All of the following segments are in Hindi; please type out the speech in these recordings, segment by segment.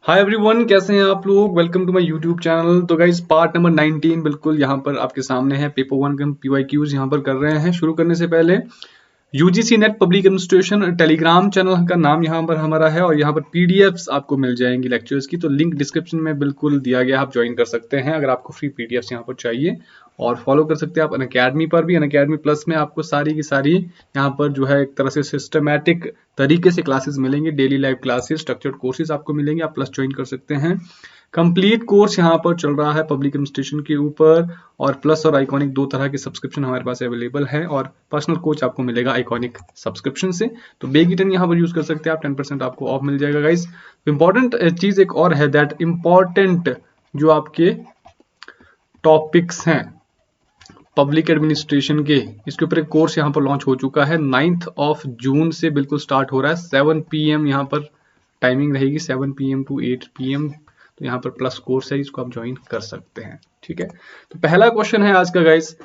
हाय एवरीवन, कैसे हैं आप लोग। Welcome to my YouTube channel. तो गाइस पार्ट नंबर 19 बिल्कुल यहाँ पर आपके सामने है। पेपर 1 के PYQs यहाँ पर कर रहे हैं। शुरू करने से पहले UGC net public administration Telegram channel का नाम यहाँ पर हमारा है और यहाँ पर पीडीएफ्स आपको मिल जाएंगी लेक्चर्स की। तो लिंक डिस्क्रिप्शन में बिल्कुल दिया गया, आप ज्वाइन कर सकते हैं अगर आपको फ्री पीडीएफ्स यहाँ पर चाहिए। और फॉलो कर सकते हैं आप अनअकैडमी पर भी। अनअकैडमी प्लस में आपको सारी की सारी यहाँ पर जो है एक तरह से सिस्टमैटिक तरीके से क्लासेस मिलेंगे। Daily live classes, structured courses आपको मिलेंगे, आप प्लस ज्वाइन कर सकते हैं। कंप्लीट कोर्स यहाँ पर चल रहा है पब्लिक एडमिनिस्ट्रेशन के ऊपर, और प्लस और आइकॉनिक दो तरह के सब्सक्रिप्शन हमारे पास अवेलेबल है। और पर्सनल कोच आपको मिलेगा आइकॉनिक सब्सक्रिप्शन से। तो बेगिटन यहाँ पर यूज कर सकते हैं आप, 10% आपको ऑफ मिल जाएगा गाइस। इंपॉर्टेंट चीज एक और है, दैट इंपॉर्टेंट जो आपके टॉपिक्स हैं पब्लिक एडमिनिस्ट्रेशन के, इसके ऊपर एक कोर्स यहाँ पर लॉन्च हो चुका है। 9 जून से बिल्कुल स्टार्ट हो रहा है। 7 PM यहाँ पर टाइमिंग रहेगी, 7 PM टू 8 PM। तो यहाँ पर प्लस कोर्स है, इसको आप ज्वाइन कर सकते हैं। ठीक है, तो पहला क्वेश्चन है आज का गाइस,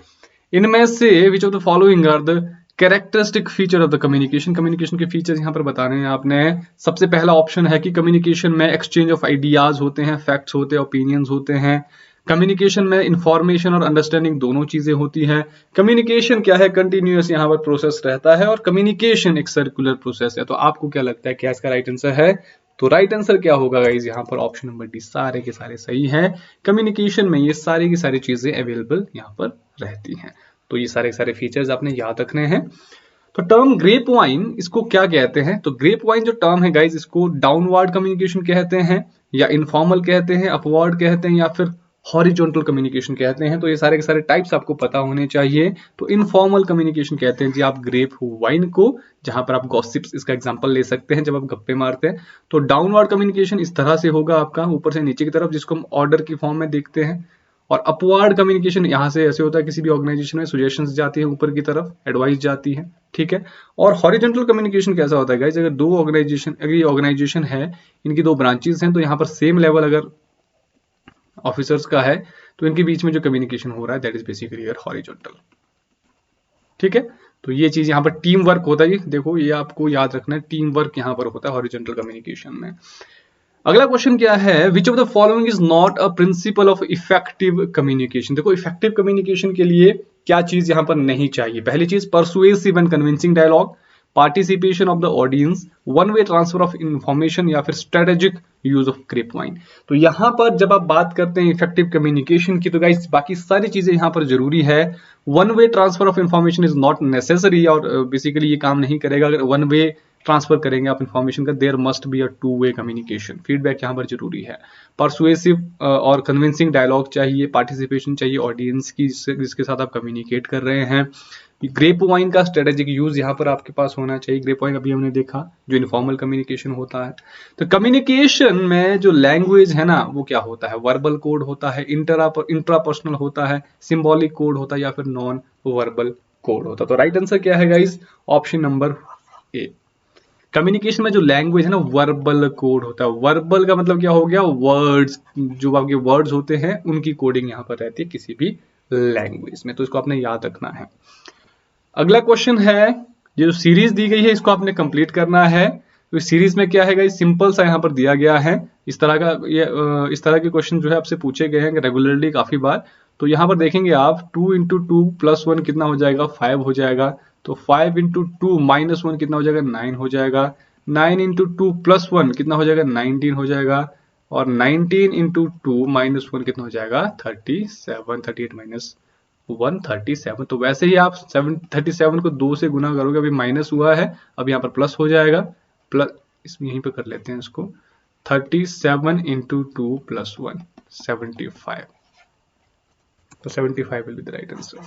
इनमें से which of the following are the characteristic feature of the communication. Communication के फीचर्स यहाँ पर बताने हैं आपने। सबसे पहला ऑप्शन है कि कम्युनिकेशन में एक्सचेंज ऑफ आइडियाज होते हैं, फैक्ट्स होते हैं, ओपिनियंस होते हैं। कम्युनिकेशन में इंफॉर्मेशन और अंडरस्टैंडिंग दोनों चीजें होती हैं। कम्युनिकेशन क्या है, कंटिन्यूअस यहाँ पर प्रोसेस रहता है, और कम्युनिकेशन एक सर्कुलर प्रोसेस है। तो आपको क्या लगता है क्या इसका राइट आंसर है? तो राइट आंसर क्या होगा गाइज, यहाँ पर ऑप्शन नंबर डी, सारे के सारे सही हैं। कम्युनिकेशन में ये सारी की सारी चीजें अवेलेबल यहाँ पर रहती हैं। तो ये सारे के सारे फीचर्स आपने याद रखने हैं। तो टर्म ग्रेप वाइन, इसको क्या कहते हैं? तो ग्रेप वाइन जो टर्म है गाइज, इसको डाउनवर्ड कम्युनिकेशन कहते हैं, या इनफॉर्मल कहते हैं, अपवर्ड कहते हैं, या फिर हॉरिजॉन्टल कम्युनिकेशन कहते हैं। तो ये सारे के सारे टाइप्स आपको पता होने चाहिए। तो इनफॉर्मल कम्युनिकेशन कहते हैं जी आप ग्रेप वाइन को, जहां पर आप गॉसिप्स इसका एग्जांपल ले सकते हैं जब आप गप्पे मारते हैं। तो डाउनवर्ड कम्युनिकेशन इस तरह से होगा आपका, ऊपर से नीचे की तरफ, जिसको हम ऑर्डर की फॉर्म में देखते हैं। और अपवर्ड कम्युनिकेशन यहाँ से ऐसे होता है, किसी भी ऑर्गेनाइजेशन में सजेशंस जाती है ऊपर की तरफ, एडवाइस जाती है। ठीक है, और हॉरिजॉन्टल कम्युनिकेशन कैसा होता है गाइस, अगर दो ऑर्गेनाइजेशन, अगर ये ऑर्गेनाइजेशन है, इनकी दो ब्रांचेस हैं, तो यहाँ पर सेम लेवल अगर ऑफिसर्स का है, तो इनके बीच में जो कम्युनिकेशन हो रहा है दैट इज बेसिकली हॉरिजॉन्टल। ठीक है, तो ये चीज यहाँ पर टीम वर्क होता है। देखो ये आपको याद रखना है, टीम वर्क यहाँ पर होता है हॉरिजॉन्टल कम्युनिकेशन में। अगला क्वेश्चन क्या है, विच of the following is not a principle of effective communication. देखो इफेक्टिव कम्युनिकेशन के लिए क्या चीज यहां पर नहीं चाहिए? पहली चीज, persuasive and convincing dialogue, participation of the audience, one way transfer of information, या फिर strategic use of grapevine. तो यहां पर जब आप बात करते हैं इफेक्टिव कम्युनिकेशन की, तो गाइस बाकी सारी चीजें यहां पर जरूरी है। One way transfer of information is not necessary, और बेसिकली ये काम नहीं करेगा अगर वन वे ट्रांसफर करेंगे आप इंफॉर्मेशन का। There must be a two way communication, feedback यहाँ पर जरूरी है। परसुएसिव और कन्विंसिंग डायलॉग चाहिए, पार्टिसिपेशन चाहिए ऑडियंस की, जिसके साथ आप कम्युनिकेट कर रहे हैं। ग्रेप वाइन का स्ट्रेटेजिक यूज यहाँ पर आपके पास होना चाहिए। ग्रेप वाइन अभी हमने देखा जो इनफॉर्मल कम्युनिकेशन होता है। तो कम्युनिकेशन में जो लैंग्वेज है ना, वो क्या होता है? वर्बल कोड होता है, इंट्रापर्सनल होता है, सिंबॉलिक कोड होता है, या फिर नॉन वर्बल कोड होता है। तो राइट आंसर क्या है guys? Option number A. Communication में जो लैंग्वेज है ना, वर्बल कोड होता है। वर्बल का मतलब क्या हो गया? वर्ड्स, जो आपके वर्ड्स होते हैं उनकी कोडिंग यहाँ पर रहती है किसी भी लैंग्वेज में। तो इसको आपने याद रखना है। अगला क्वेश्चन है, ये जो सीरीज दी गई है इसको आपने कंप्लीट करना है। तो इस सीरीज में क्या है, सिंपल सा यहाँ पर दिया गया है। इस तरह का इस तरह के क्वेश्चन जो है आपसे पूछे गए हैं रेगुलरली काफी बार। तो यहाँ पर देखेंगे आप, 2 इंटू 2 प्लस 1 कितना हो जाएगा? 5 हो जाएगा। तो 5 इंटू 2 माइनस 1 कितना हो जाएगा? 9 हो जाएगा। 9 इंटू 2 प्लस 1 कितना हो जाएगा? 19 हो जाएगा। और 19 इंटू 2 माइनस 1 कितना हो जाएगा? 37। 38 माइनस 137। तो वैसे ही आप 37 को 2 से गुना करोगे, अभी माइनस हुआ है, अब यहाँ पर प्लस हो जाएगा। प्लस इसमें यहीं पे कर लेते हैं इसको, 37 इंटू 2 प्लस 1 75। तो 75 will be the right answer.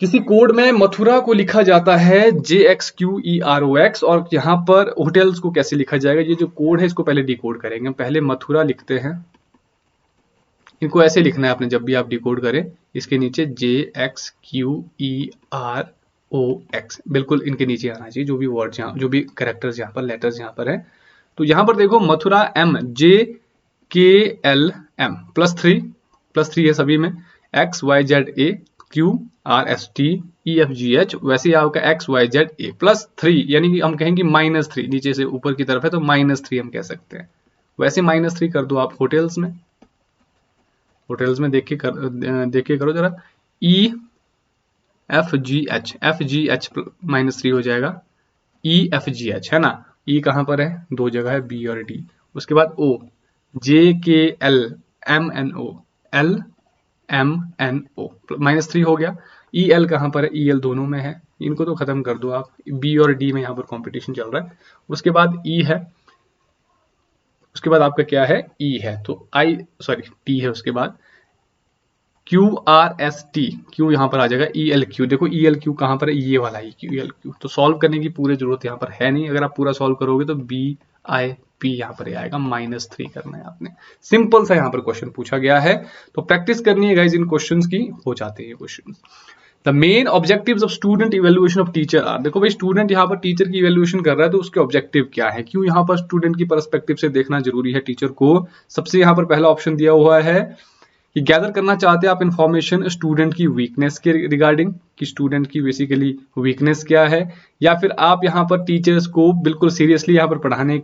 किसी कोड में मथुरा को लिखा जाता है JXQEROX, और यहाँ पर होटल्स को कैसे लिखा जाएगा? ये जो कोड है इसको पहले डिकोड करेंगे। पहले मथुरा लिखते हैं, इनको ऐसे लिखना है आपने जब भी आप डिकोड करें, इसके नीचे JXQEROX बिल्कुल इनके नीचे आना चाहिए, जो भी वर्ड्स यहाँ, जो भी कैरेक्टर्स यहाँ पर, लेटर्स यहाँ पर है। तो यहाँ पर देखो मथुरा M, JKLM +3 है सभी में, XYZA QRST EFGH, वैसे ही आपका XYZ +3, यानी कि हम कहेंगे -3, नीचे से ऊपर की तरफ है तो -3 हम कह सकते हैं। वैसे -3 कर दो आप होटल्स में, देख के करो जरा, EFGH, FGH -3 हो जाएगा, EFGH है ना। E कहाँ पर है, दो जगह है, B और D। उसके बाद O, JKL MNO, LMNO -3 हो गया। EL कहाँ पर है, EL दोनों में है, इनको तो खत्म कर दो आप, B और D में यहाँ पर कंपटीशन चल रहा है। उसके बाद E है, उसके बाद आपका क्या है, E है, तो T है, उसके बाद QRST, Q यहाँ पर आ जाएगा, ELQ, देखो ELQ कहाँ पर है, ये वाला ही ELQ, तो सॉल्व करने की पूरी जरूरत यहाँ पर है नहीं, अगर आप पूरा सॉल्व करोगे तो BIP यहाँ पर आएगा, -3 करना है आपने। सिंपल सा यहाँ पर क्वेश्चन पूछा गया है, तो प्रैक्टिस करनी है गाइज इन क्वेश्चंस की, हो जाते हैं question. The main objectives of student evaluation of teacher are, देखो भाई स्टूडेंट यहाँ पर टीचर की इवेल्युएशन कर रहा है तो उसके ऑब्जेक्टिव क्या है, क्यों यहाँ पर स्टूडेंट की पर्सपेक्टिव से देखना जरूरी है टीचर को। सबसे यहाँ पर पहला ऑप्शन दिया हुआ है कि गैदर करना चाहते हैं आप इंफॉर्मेशन स्टूडेंट की वीकनेस के रिगार्डिंग, कि स्टूडेंट की बेसिकली वीकनेस क्या है, या फिर आप यहाँ पर टीचर्स को बिल्कुल सीरियसली यहाँ पर पढ़ाने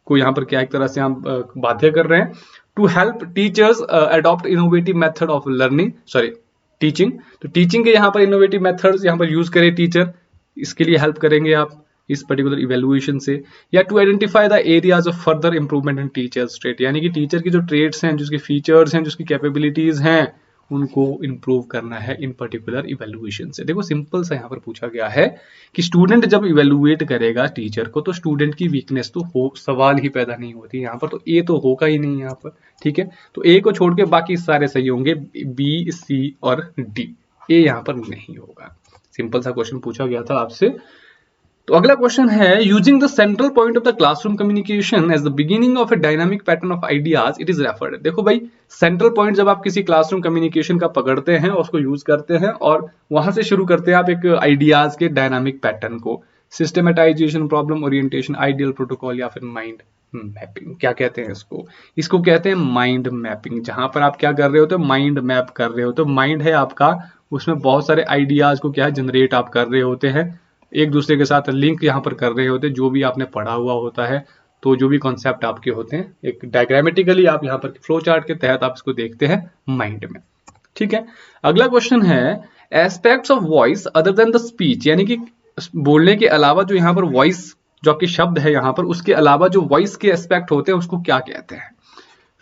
को यहाँ पर क्या एक तरह से आप बाध्य कर रहे हैं। To help teachers adopt innovative method of learning, teaching, तो टीचिंग के यहाँ पर इनोवेटिव मेथड्स यहाँ पर यूज करें टीचर, इसके लिए हेल्प करेंगे आप इस पर्टिकुलर इवेल्युएशन से। या to identify the areas of further improvement in teachers trait, यानी कि टीचर की जो ट्रेड्स हैं, जिसके फीचर्स हैं, जिसकी कैपेबिलिटीज हैं, उनको इंप्रूव करना है इन पर्टिकुलर इवेल्युएशन से। देखो सिंपल सा यहाँ पर पूछा गया है कि स्टूडेंट जब इवेल्युएट करेगा टीचर को तो स्टूडेंट की वीकनेस तो हो, सवाल ही पैदा नहीं होती यहाँ पर, तो ए तो होगा ही नहीं यहाँ पर, ठीक है। तो ए को छोड़ के बाकी सारे सही होंगे, बी, सी और डी, ए यहाँ पर नहीं होगा। सिंपल सा क्वेश्चन पूछा गया था आपसे। तो अगला क्वेश्चन है, using the central point of the classroom communication as the beginning of a dynamic pattern of ideas it is referred. देखो भाई सेंट्रल पॉइंट जब आप किसी क्लासरूम कम्युनिकेशन का पकड़ते हैं और उसको यूज करते हैं और वहां से शुरू करते हैं आप एक आइडियाज के डायनामिक पैटर्न को, सिस्टमेटाइजेशन, प्रॉब्लम ओरिएंटेशन, आइडियल प्रोटोकॉल या फिर माइंड मैपिंग, क्या कहते हैं इसको कहते हैं माइंड मैपिंग। जहां पर आप क्या कर रहे होते हो, माइंड मैप कर रहे होते हो, माइंड है आपका, उसमें बहुत सारे आइडियाज को क्या है जनरेट आप कर रहे होते हैं, एक दूसरे के साथ लिंक यहाँ पर कर रहे होते हैं, जो भी आपने पढ़ा हुआ होता है, तो जो भी कॉन्सेप्ट आपके होते हैं एक डायग्रामेटिकली आप यहाँ पर फ्लो चार्ट के तहत आप इसको देखते हैं माइंड में, ठीक है। अगला क्वेश्चन है, aspects of voice other than the speech, यानी कि बोलने के अलावा जो यहाँ पर वॉइस, जो आपके शब्द है यहाँ पर, उसके अलावा जो वॉइस के एस्पेक्ट होते हैं उसको क्या कहते हैं।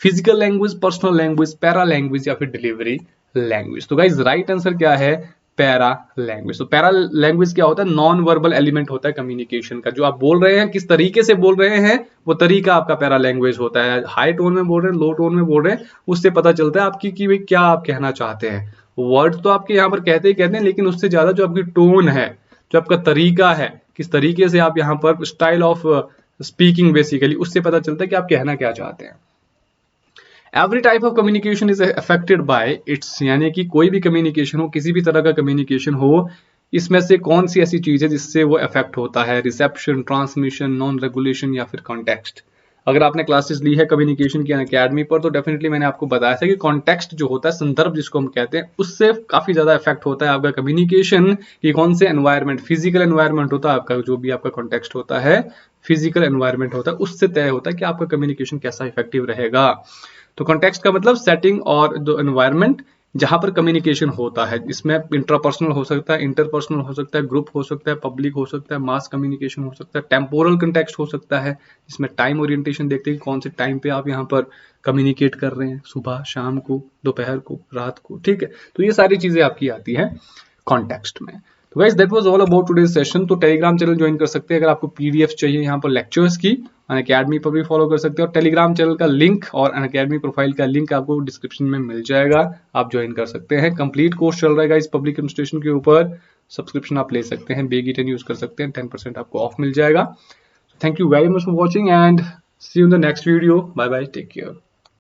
Physical language, personal language, para language या फिर डिलीवरी लैंग्वेज। तो गाइस राइट आंसर क्या है, पैरा लैंग्वेज। तो पैरा लैंग्वेज क्या होता है, नॉन वर्बल एलिमेंट होता है कम्युनिकेशन का, जो आप बोल रहे हैं किस तरीके से बोल रहे हैं वो तरीका आपका पैरा लैंग्वेज होता है। हाई टोन में बोल रहे हैं, लो टोन में बोल रहे हैं, उससे पता चलता है आपकी कि भाई क्या आप कहना चाहते हैं। वर्ड तो आपके यहाँ पर कहते ही कहते हैं, लेकिन उससे ज्यादा जो आपकी टोन है, जो आपका तरीका है, किस तरीके से आप यहाँ पर स्टाइल ऑफ स्पीकिंग बेसिकली, उससे पता चलता है कि आप कहना क्या चाहते हैं। Every type of communication is affected by it's, यानी कि कोई भी कम्युनिकेशन हो, किसी भी तरह का कम्युनिकेशन हो, इसमें से कौन सी ऐसी चीज है जिससे वो अफेक्ट होता है, रिसेप्शन, ट्रांसमिशन, नॉन रेगुलेशन या फिर कॉन्टेक्स्ट। अगर आपने क्लासेस ली है कम्युनिकेशन की अकेडमी पर तो डेफिनेटली मैंने आपको बताया था कि कॉन्टेक्स्ट जो होता है, संदर्भ जिसको हम कहते हैं, उससे काफी ज्यादा इफेक्ट होता है आपका कम्युनिकेशन कि कौन से एनवायरमेंट, फिजिकल एनवायरमेंट होता है आपका, जो भी आपका कॉन्टेक्स्ट होता है, फिजिकल एनवायरमेंट होता है, उससे तय होता है कि आपका कम्युनिकेशन कैसा इफेक्टिव रहेगा। तो कॉन्टेक्स्ट का मतलब सेटिंग और जो एनवायरनमेंट जहां पर कम्युनिकेशन होता है, इसमें इंट्रापर्सनल हो सकता है, इंटरपर्सनल हो सकता है, ग्रुप हो सकता है, पब्लिक हो सकता है, मास कम्युनिकेशन हो सकता है, टेम्पोरल कॉन्टेक्स्ट हो सकता है, इसमें टाइम ओरिएंटेशन देखते हैं कि कौन से टाइम पे आप यहाँ पर कम्युनिकेट कर रहे हैं, सुबह, शाम को, दोपहर को, रात को, ठीक है। तो ये सारी चीजें आपकी आती है कॉन्टेक्स्ट में। तो guys that was all about today's session. तो टेलीग्राम चैनल ज्वाइन कर सकते हैं अगर आपको पीडीएफ चाहिए यहाँ पर लेक्चर्स की, अनअकैडमी पर भी फॉलो कर सकते हैं, और टेलीग्राम चैनल का लिंक और अनअकैडमी प्रोफाइल का लिंक आपको डिस्क्रिप्शन में मिल जाएगा, आप ज्वाइन कर सकते हैं। कंप्लीट कोर्स चल रहा है इस पब्लिक एडमिनिस्ट्रेशन के ऊपर, सब्सक्रिप्शन आप ले सकते हैं, बेगी10 यूज कर सकते हैं, 10% आपको ऑफ मिल जाएगा। Thank you very much for watching and see you in the next video, bye bye, take care.